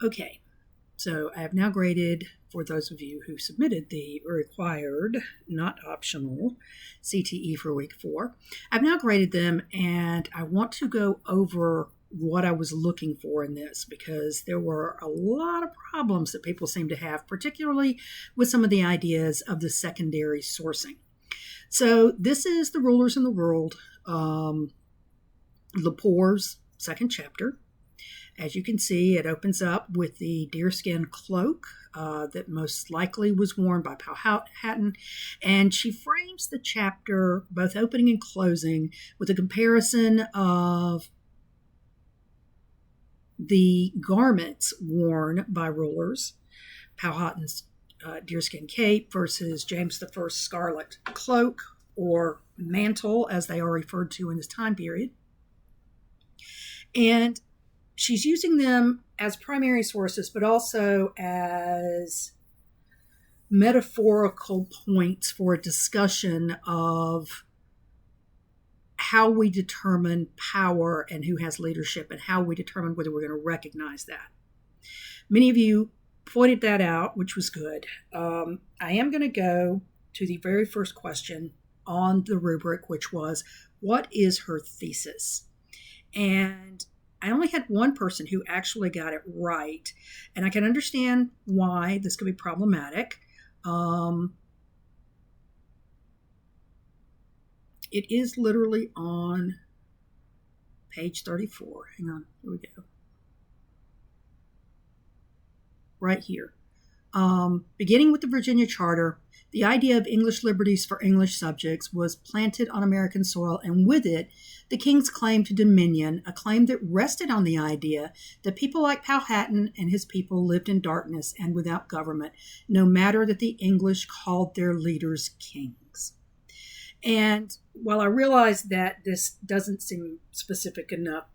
Okay, so I have now graded, for those of you who submitted the required, not optional, CTE for week 4. I've now graded them, and I want to go over what I was looking for in this, because there were a lot of problems that people seem to have, particularly with some of the ideas of the secondary sourcing. So this is The Rulers in the World, Lepore's second chapter. As you can see, it opens up with the deerskin cloak that most likely was worn by Powhatan, and she frames the chapter, both opening and closing, with a comparison of the garments worn by rulers, Powhatan's deerskin cape versus James I's scarlet cloak, or mantle, as they are referred to in this time period. And she's using them as primary sources, but also as metaphorical points for a discussion of how we determine power and who has leadership, and how we determine whether we're going to recognize that. Many of you pointed that out, which was good. I am going to go to the very first question on the rubric, which was, what is her thesis? And I only had one person who actually got it right, and I can understand why this could be problematic. It is literally on page 34. Hang on, here we go. Right here. Beginning with the Virginia Charter, the idea of English liberties for English subjects was planted on American soil, and with it, the king's claim to dominion, a claim that rested on the idea that people like Powhatan and his people lived in darkness and without government, no matter that the English called their leaders kings. And while I realize that this doesn't seem specific enough,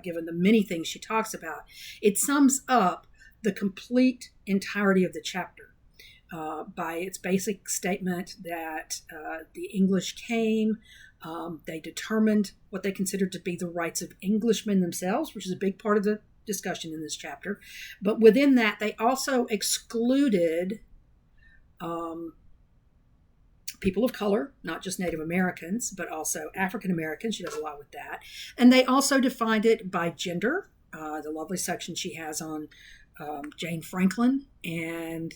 given the many things she talks about, it sums up the complete entirety of the chapter by its basic statement that the English came, they determined what they considered to be the rights of Englishmen themselves, which is a big part of the discussion in this chapter. But within that, they also excluded people of color, not just Native Americans, but also African Americans. She does a lot with that. And they also defined it by gender, the lovely section she has on Jane Franklin, and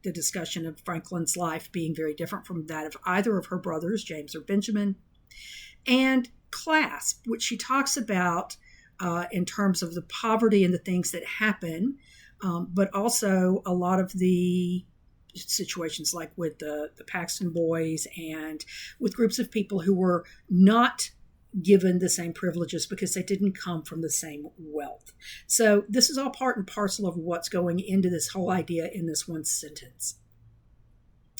the discussion of Franklin's life being very different from that of either of her brothers, James or Benjamin, and class, which she talks about in terms of the poverty and the things that happen, but also a lot of the situations like with the Paxton Boys and with groups of people who were not given the same privileges because they didn't come from the same wealth. So this is all part and parcel of what's going into this whole idea in this one sentence.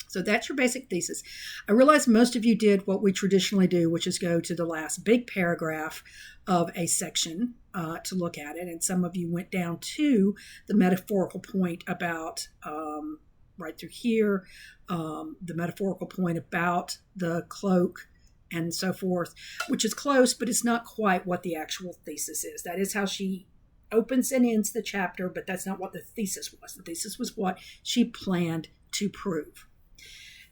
So that's your basic thesis. I realize most of you did what we traditionally do, which is go to the last big paragraph of a section to look at it. And some of you went down to the metaphorical point about right through here, the metaphorical point about the cloak and so forth, which is close, but it's not quite what the actual thesis is. That is how she opens and ends the chapter, but that's not what the thesis was. The thesis was what she planned to prove.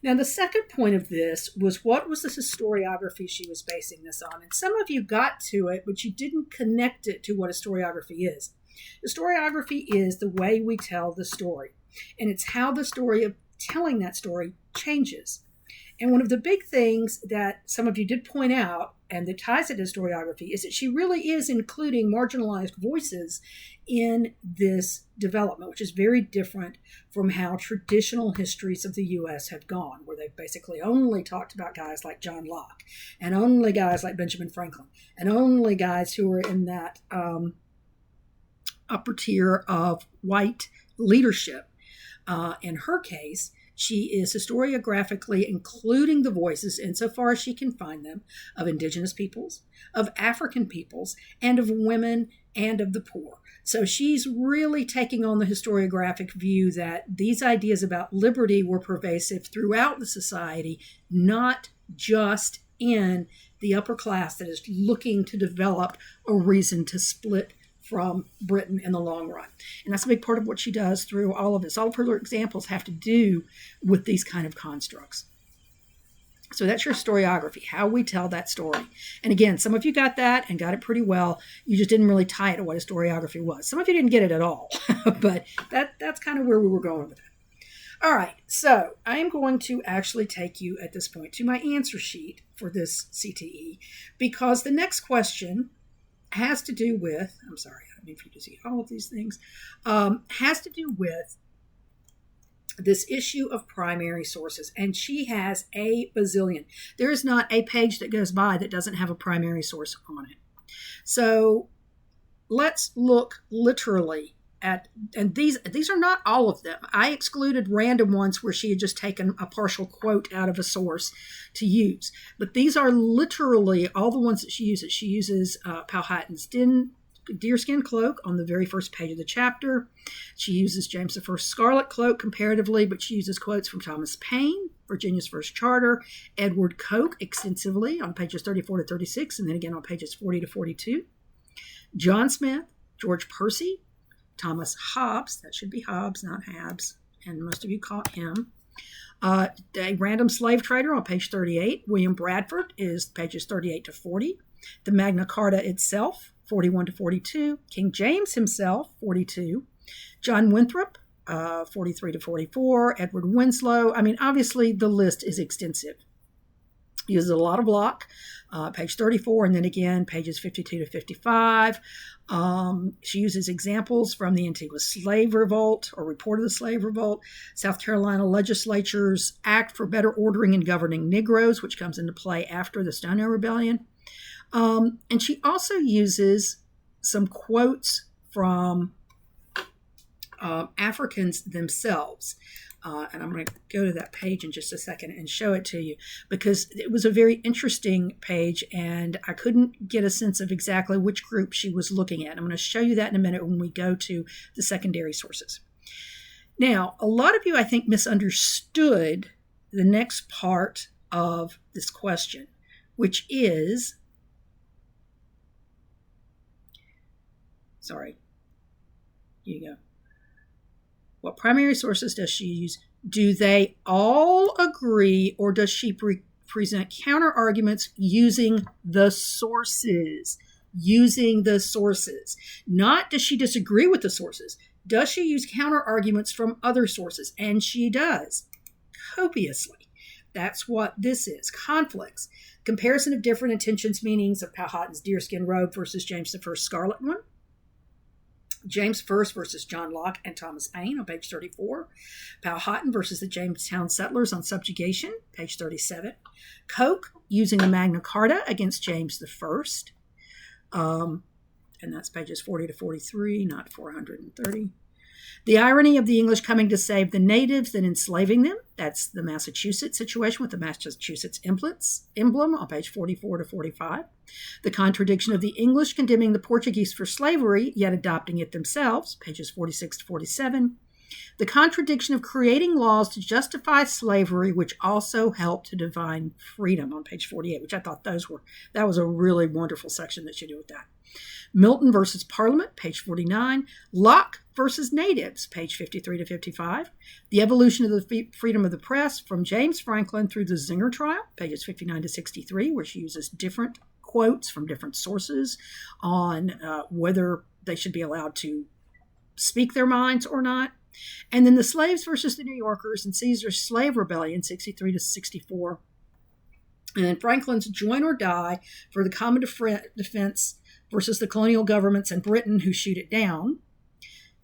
Now, the second point of this was, what was the historiography she was basing this on? And some of you got to it, but you didn't connect it to what historiography is. Historiography is the way we tell the story, and it's how the story of telling that story changes. And one of the big things that some of you did point out, and that ties it to historiography, is that she really is including marginalized voices in this development, which is very different from how traditional histories of the U.S. have gone, where they've basically only talked about guys like John Locke, and only guys like Benjamin Franklin, and only guys who are in that upper tier of white leadership. In her case, she is historiographically including the voices, insofar as she can find them, of indigenous peoples, of African peoples, and of women, and of the poor. So she's really taking on the historiographic view that these ideas about liberty were pervasive throughout the society, not just in the upper class that is looking to develop a reason to split from Britain in the long run. And that's a big part of what she does through all of this. All of her examples have to do with these kind of constructs. So that's your historiography, how we tell that story. And again, some of you got that and got it pretty well. You just didn't really tie it to what historiography was. Some of you didn't get it at all, but that's kind of where we were going with it. All right, so I am going to actually take you at this point to my answer sheet for this CTE, because the next question has to do with, I'm sorry, I don't mean for you to see all of these things, has to do with this issue of primary sources. And she has a bazillion. There is not a page that goes by that doesn't have a primary source on it. So let's look literally at, and these are not all of them. I excluded random ones where she had just taken a partial quote out of a source to use. But these are literally all the ones that she uses. She uses Powhatan's deerskin cloak on the very first page of the chapter. She uses James I's scarlet cloak comparatively, but she uses quotes from Thomas Paine, Virginia's first charter, Edward Coke extensively on pages 34 to 36, and then again on pages 40 to 42. John Smith, George Percy, Thomas Hobbes, that should be Hobbes, not Habs, and most of you caught him. A random slave trader on page 38. William Bradford is pages 38 to 40. The Magna Carta itself, 41 to 42. King James himself, 42. John Winthrop, 43 to 44. Edward Winslow. I mean, obviously the list is extensive. Uses a lot of Locke, page 34, and then again, pages 52 to 55. She uses examples from the Antigua Slave Revolt, or report of the Slave Revolt, South Carolina Legislature's Act for Better Ordering and Governing Negroes, which comes into play after the Stono Rebellion. And she also uses some quotes from Africans themselves. And I'm going to go to that page in just a second and show it to you, because it was a very interesting page and I couldn't get a sense of exactly which group she was looking at. I'm going to show you that in a minute when we go to the secondary sources. Now, a lot of you, I think, misunderstood the next part of this question, which is, sorry, here you go. What primary sources does she use? Do they all agree, or does she present counter arguments using the sources? Using the sources. Not does she disagree with the sources. Does she use counter arguments from other sources? And she does, copiously. That's what this is. Conflicts. Comparison of different intentions, meanings of Powhatan's deerskin robe versus James I's scarlet one. James First versus John Locke and Thomas Paine on page 34. Powhatan versus the Jamestown settlers on subjugation, page 37. Coke using the Magna Carta against James I. And that's pages 40 to 43, not 430. The irony of the English coming to save the natives than enslaving them. That's the Massachusetts situation with the Massachusetts emblem on page 44 to 45. The contradiction of the English condemning the Portuguese for slavery, yet adopting it themselves, pages 46 to 47. The contradiction of creating laws to justify slavery, which also helped to define freedom, on page 48, which I thought that was a really wonderful section that you do with that. Milton versus Parliament, page 49. Locke versus natives, page 53 to 55. The evolution of the freedom of the press from James Franklin through the Zinger trial, pages 59 to 63, where she uses different quotes from different sources on whether they should be allowed to speak their minds or not. And then the slaves versus the New Yorkers and Caesar's slave rebellion, 63 to 64. And then Franklin's join or die for the common defense versus the colonial governments in Britain who shoot it down.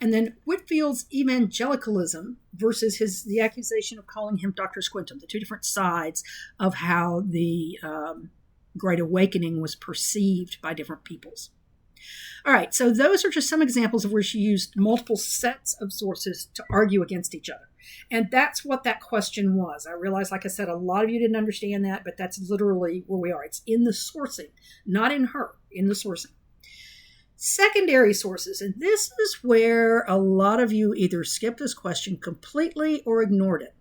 And then Whitfield's evangelicalism versus the accusation of calling him Dr. Squintum, the two different sides of how the Great Awakening was perceived by different peoples. All right, so those are just some examples of where she used multiple sets of sources to argue against each other. And that's what that question was. I realize, like I said, a lot of you didn't understand that, but that's literally where we are. It's in the sourcing, not in her, in the sourcing. Secondary sources, and this is where a lot of you either skipped this question completely or ignored it.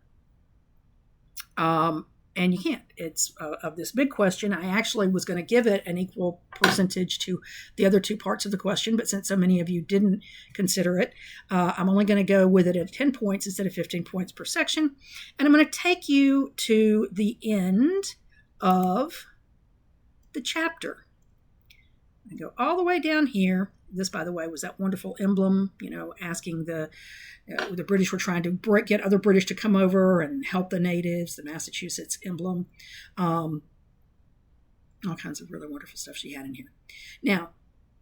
And you can't. It's of this big question. I actually was going to give it an equal percentage to the other two parts of the question, but since so many of you didn't consider it, I'm only going to go with it at 10 points instead of 15 points per section. And I'm going to take you to the end of the chapter. I go all the way down here. This, by the way, was that wonderful emblem, asking the British were trying to get other British to come over and help the natives, the Massachusetts emblem. All kinds of really wonderful stuff she had in here. Now,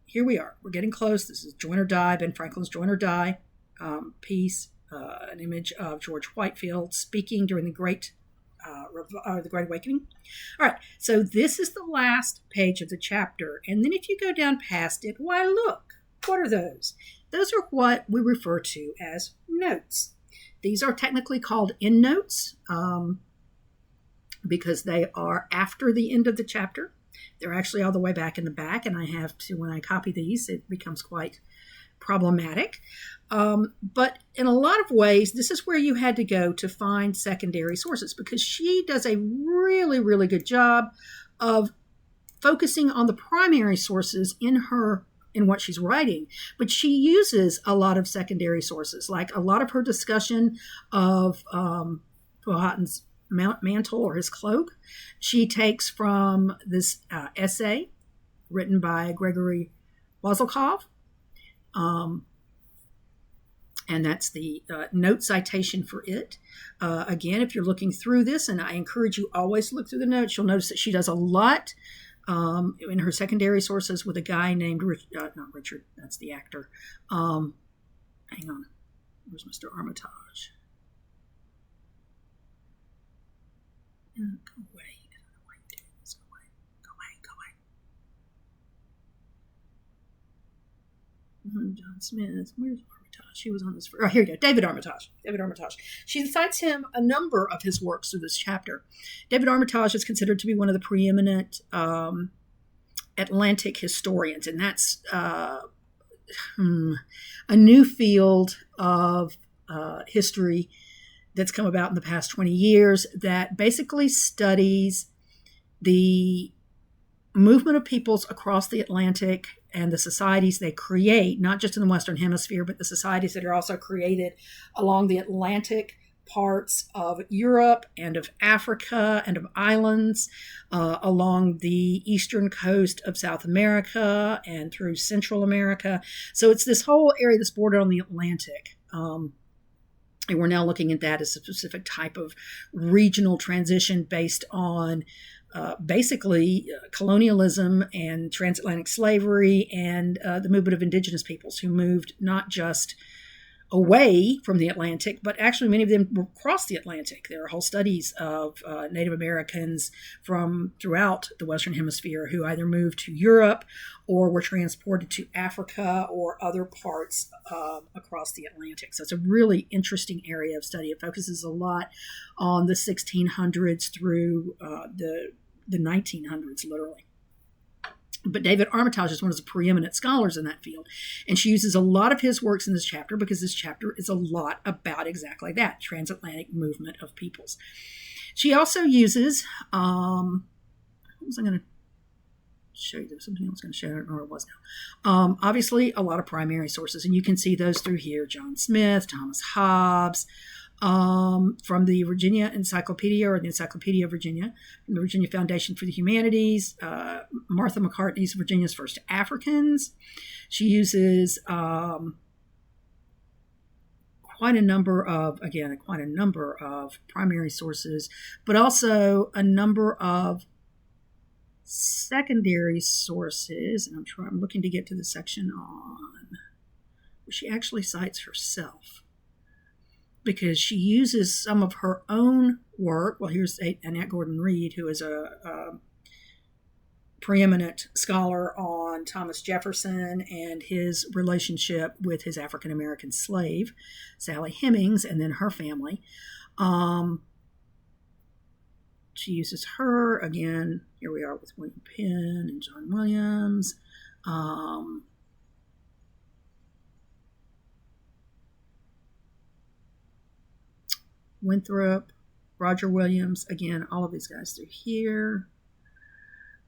here we are. We're getting close. This is Join or Die, Ben Franklin's Join or Die piece, an image of George Whitefield speaking during the Great Awakening. All right, so this is the last page of the chapter. And then if you go down past it, why, look, what are those? Those are what we refer to as notes. These are technically called endnotes because they are after the end of the chapter. They're actually all the way back in the back, and I have to, when I copy these, it becomes quite problematic. But in a lot of ways, this is where you had to go to find secondary sources, because she does a really, really good job of focusing on the primary sources in what she's writing. But she uses a lot of secondary sources, like a lot of her discussion of Powhatan's mantle or his cloak. She takes from this essay written by Gregory Wazelkov. And that's the note citation for it. Again, if you're looking through this, and I encourage you always to look through the notes, you'll notice that she does a lot in her secondary sources with a guy named, not Richard, that's the actor. Hang on, where's Mr. Armitage? Go away. I don't know why you're doing this. Go away. Go away. John Smith, where's she was on this. Oh, here you go. David Armitage. She cites him a number of his works through this chapter. David Armitage is considered to be one of the preeminent Atlantic historians, and that's a new field of history that's come about in the past 20 years that basically studies the movement of peoples across the Atlantic and the societies they create, not just in the Western Hemisphere, but the societies that are also created along the Atlantic parts of Europe and of Africa and of islands, along the eastern coast of South America and through Central America. So it's this whole area that's bordered on the Atlantic. And we're now looking at that as a specific type of regional transition based on basically colonialism and transatlantic slavery and the movement of indigenous peoples who moved not just away from the Atlantic, but actually many of them crossed the Atlantic. There are whole studies of Native Americans from throughout the Western Hemisphere who either moved to Europe or were transported to Africa or other parts across the Atlantic. So it's a really interesting area of study. It focuses a lot on the 1600s through the 1900s, literally. But David Armitage is one of the preeminent scholars in that field. And she uses a lot of his works in this chapter because this chapter is a lot about exactly that, transatlantic movement of peoples. She also uses, what was I going to show you? There's something I was going to show you, I don't know where it was now. Obviously, a lot of primary sources, and you can see those through here. John Smith, Thomas Hobbes, from the Virginia Encyclopedia, or the Encyclopedia of Virginia, from the Virginia Foundation for the Humanities, Martha McCartney's Virginia's First Africans. She uses quite a number of primary sources, but also a number of secondary sources. And I'm looking to get to the section on where she actually cites herself, because she uses some of her own work. Well, here's Annette Gordon Reed, who is a preeminent scholar on Thomas Jefferson and his relationship with his African-American slave, Sally Hemings, and then her family. She uses her, again, here we are with William Penn and John Williams. Winthrop, Roger Williams, again, all of these guys through here.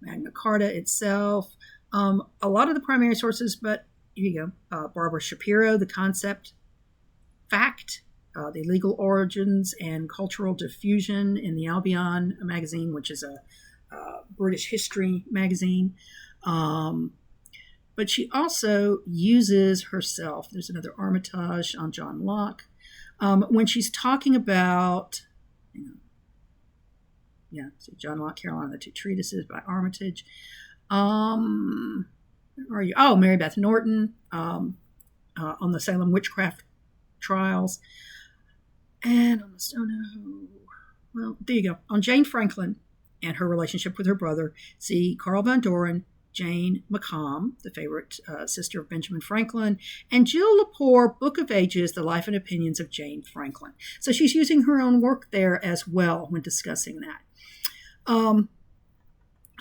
Magna Carta itself. A lot of the primary sources, but here you go. Barbara Shapiro, The Concept, Fact, The Legal Origins and Cultural Diffusion in the Albion magazine, which is a British history magazine. But she also uses herself. There's another Armitage on John Locke. When she's talking about, so John Locke, Caroline, the Two Treatises by Armitage. Where are you? Oh, Mary Beth Norton on the Salem witchcraft trials. And almost, well, there you go. On Jane Franklin and her relationship with her brother, see Carl Van Doren, Jane McComb, the favorite sister of Benjamin Franklin, and Jill Lepore, Book of Ages, The Life and Opinions of Jane Franklin. So she's using her own work there as well when discussing that.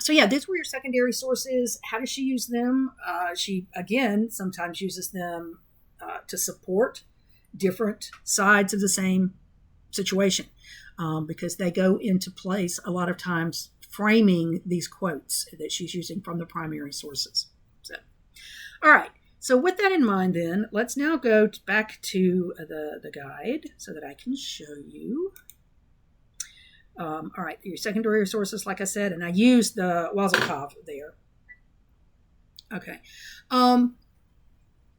So yeah, these were your secondary sources. How does she use them? She, again, sometimes uses them to support different sides of the same situation because they go into place a lot of times framing these quotes that she's using from the primary sources. So, all right. So with that in mind, then, let's now go back to the guide so that I can show you. All right, your secondary sources, like I said, and I used the Wazelkov there. Okay.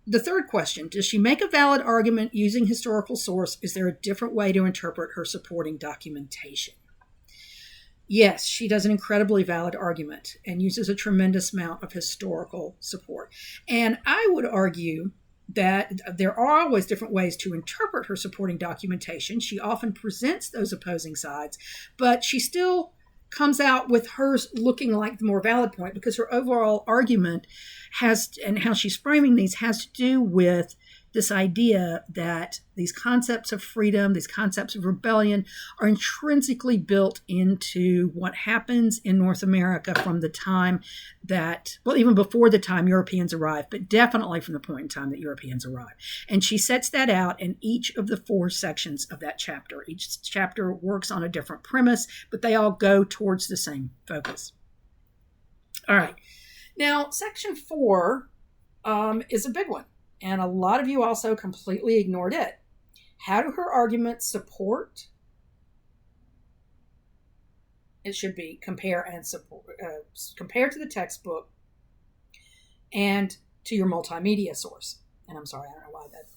The third question, does she make a valid argument using historical source? Is there a different way to interpret her supporting documentation? Yes, she does an incredibly valid argument and uses a tremendous amount of historical support. And I would argue that there are always different ways to interpret her supporting documentation. She often presents those opposing sides, but she still comes out with hers looking like the more valid point because her overall argument has, and how she's framing these, has to do with this idea that these concepts of freedom, these concepts of rebellion are intrinsically built into what happens in North America from the time that, well, even before the time Europeans arrive, but definitely from the point in time that Europeans arrive. And she sets that out in each of the 4 sections of that chapter. Each chapter works on a different premise, but they all go towards the same focus. All right. Now, section 4 is a big one. And a lot of you also completely ignored it. How do her arguments support? It should be compare and support. Compare to the textbook and to your multimedia source. And I'm sorry, I don't know why that.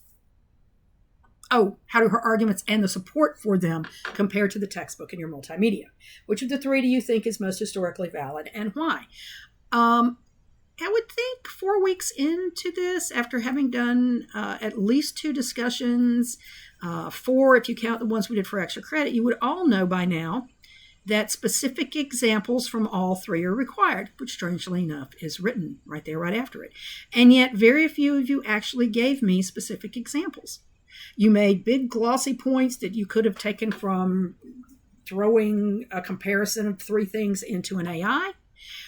Oh, how do her arguments and the support for them compare to the textbook and your multimedia? Which of the 3 do you think is most historically valid and why? I would think 4 weeks into this, after having done at least 2 discussions, 4 if you count the ones we did for extra credit, you would all know by now that specific examples from all 3 are required, which strangely enough is written right there, right after it. And yet very few of you actually gave me specific examples. You made big glossy points that you could have taken from throwing a comparison of 3 things into an AI,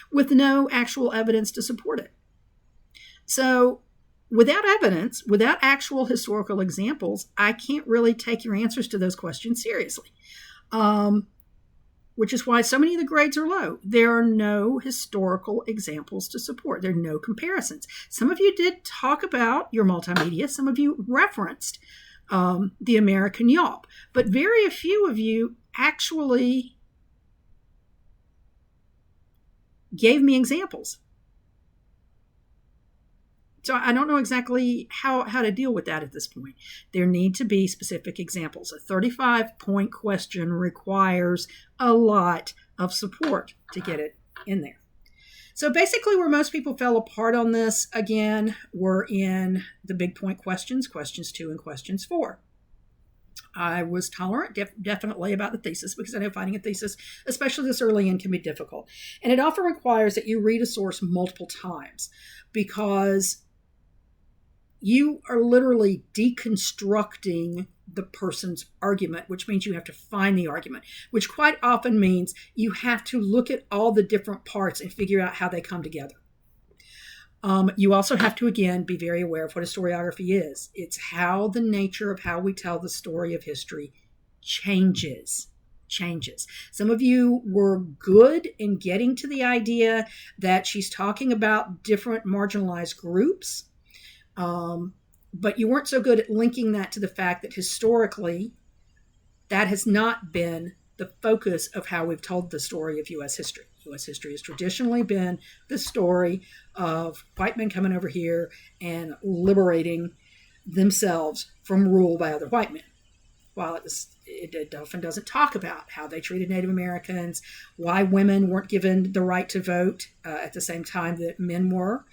with no actual evidence to support it. So without evidence, without actual historical examples, I can't really take your answers to those questions seriously, which is why so many of the grades are low. There are no historical examples to support. There are no comparisons. Some of you did talk about your multimedia. Some of you referenced the American Yawp, but very few of you actually gave me examples. So I don't know exactly how to deal with that at this point. There need to be specific examples. A 35-point question requires a lot of support to get it in there. So basically where most people fell apart on this, again, were in the big point questions 2 and questions 4. I was tolerant, definitely, about the thesis because I know finding a thesis, especially this early in, can be difficult. And it often requires that you read a source multiple times because you are literally deconstructing the person's argument, which means you have to find the argument, which quite often means you have to look at all the different parts and figure out how they come together. You also have to, again, be very aware of what historiography is. It's how the nature of how we tell the story of history changes changes. Some of you were good in getting to the idea that she's talking about different marginalized groups, but you weren't so good at linking that to the fact that historically that has not been the focus of how we've told the story of U.S. history. U.S. history has traditionally been the story of white men coming over here and liberating themselves from rule by other white men. While it often doesn't talk about how they treated Native Americans, why women weren't given the right to vote at the same time that men were,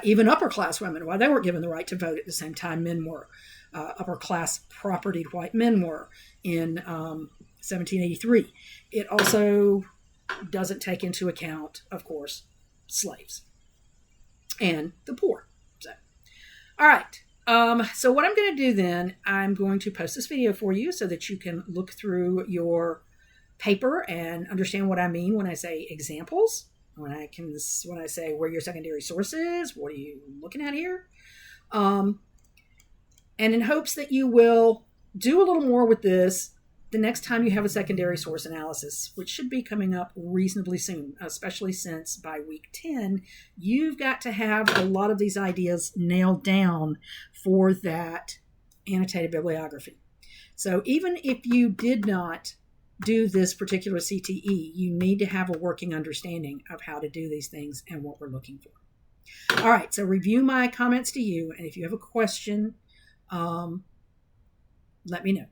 even upper-class women, why they weren't given the right to vote at the same time men were, upper-class propertied white men were in 1783. It also doesn't take into account, of course, slaves and the poor. So, all right. So what I'm going to do then, I'm going to post this video for you so that you can look through your paper and understand what I mean when I say examples, when I say where your secondary source is, what are you looking at here? And in hopes that you will do a little more with this the next time you have a secondary source analysis, which should be coming up reasonably soon, especially since by week 10, you've got to have a lot of these ideas nailed down for that annotated bibliography. So even if you did not do this particular CTE, you need to have a working understanding of how to do these things and what we're looking for. All right, so review my comments to you, and if you have a question, let me know.